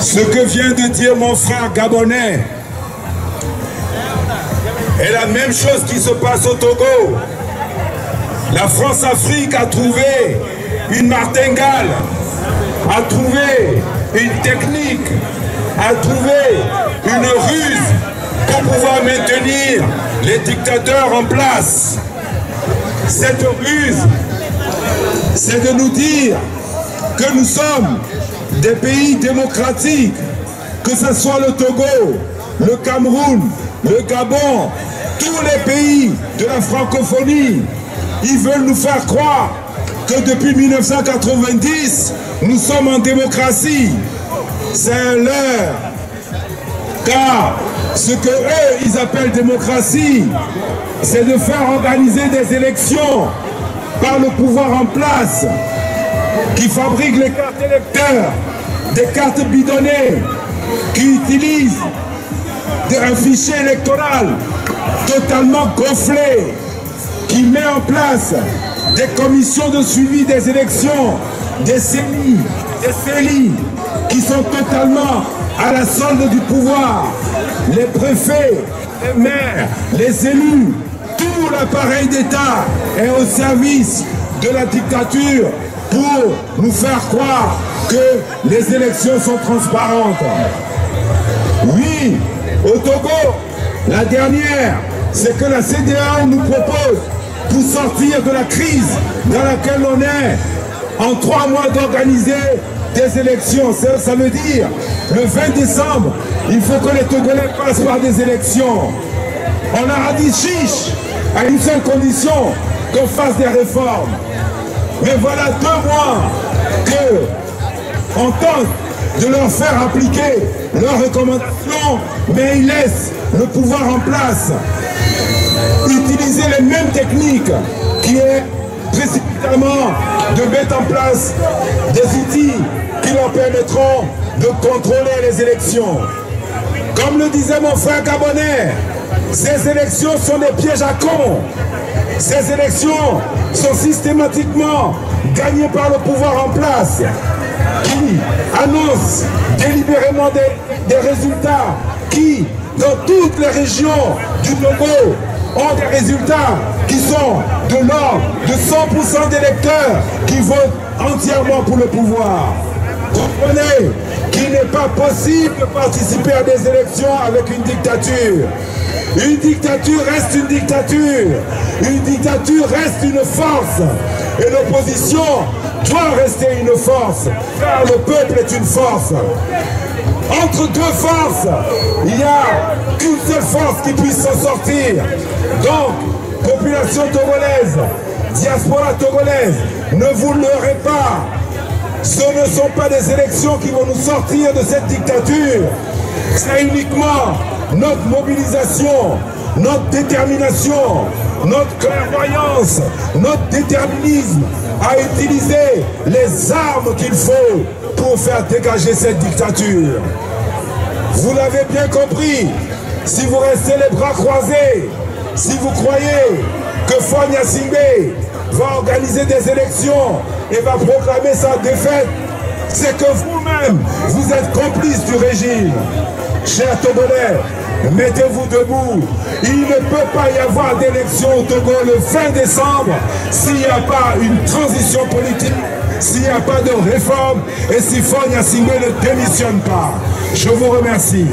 Ce que vient de dire mon frère gabonais est la même chose qui se passe au Togo. La France-Afrique a trouvé une martingale, a trouvé une technique, a trouvé une ruse pour pouvoir maintenir les dictateurs en place. Cette ruse, c'est de nous dire que nous sommes des pays démocratiques, que ce soit le Togo, le Cameroun, le Gabon, tous les pays de la francophonie, ils veulent nous faire croire que depuis 1990, nous sommes en démocratie. C'est un leurre. Car ce que eux, ils appellent démocratie, c'est de faire organiser des élections par le pouvoir en place, qui fabrique les cartes électeurs, des cartes bidonnées, qui utilisent un fichier électoral totalement gonflé, qui met en place des commissions de suivi des élections, des CELI, qui sont totalement à la solde du pouvoir. Les préfets, les maires, les élus, tout l'appareil d'État est au service de la dictature pour nous faire croire que les élections sont transparentes. Oui, au Togo, la dernière, c'est que la CEDEAO nous propose, pour sortir de la crise dans laquelle on est, en 3 mois d'organiser des élections. Ça veut dire, le 20 décembre, il faut que les Togolais passent par des élections. On leur a dit chiche, à une seule condition, qu'on fasse des réformes. Mais voilà 2 mois qu'on tente de leur faire appliquer leurs recommandations, mais ils laissent le pouvoir en place. Utiliser les mêmes techniques qui est précipitamment de mettre en place des outils qui leur permettront de contrôler les élections. Comme le disait mon frère gabonais, ces élections sont des pièges à cons. Ces élections sont systématiquement gagnées par le pouvoir en place, qui annonce délibérément des résultats qui, dans toutes les régions du Togo, ont des résultats qui sont de l'ordre de 100% d'électeurs qui votent entièrement pour le pouvoir. Comprenez qu'il n'est pas possible de participer à des élections avec une dictature. Une dictature reste une dictature. Une dictature reste une force. Et l'opposition doit rester une force, car le peuple est une force. Entre 2 forces, il n'y a qu'une seule force qui puisse s'en sortir. Donc, population togolaise, diaspora togolaise, ne vous leurrez pas. Ce ne sont pas des élections qui vont nous sortir de cette dictature. C'est uniquement notre mobilisation, notre détermination, notre clairvoyance, notre déterminisme à utiliser les armes qu'il faut pour faire dégager cette dictature. Vous l'avez bien compris, si vous restez les bras croisés, si vous croyez que Fagne Gnassingbé va organiser des élections et va proclamer sa défaite, c'est que vous-même, vous êtes complice du régime. Chers Togolais, mettez-vous debout. Il ne peut pas y avoir d'élection au Togo le 20 décembre s'il n'y a pas une transition politique, s'il n'y a pas de réforme et si Fagne Gnassingbé ne démissionne pas. Je vous remercie.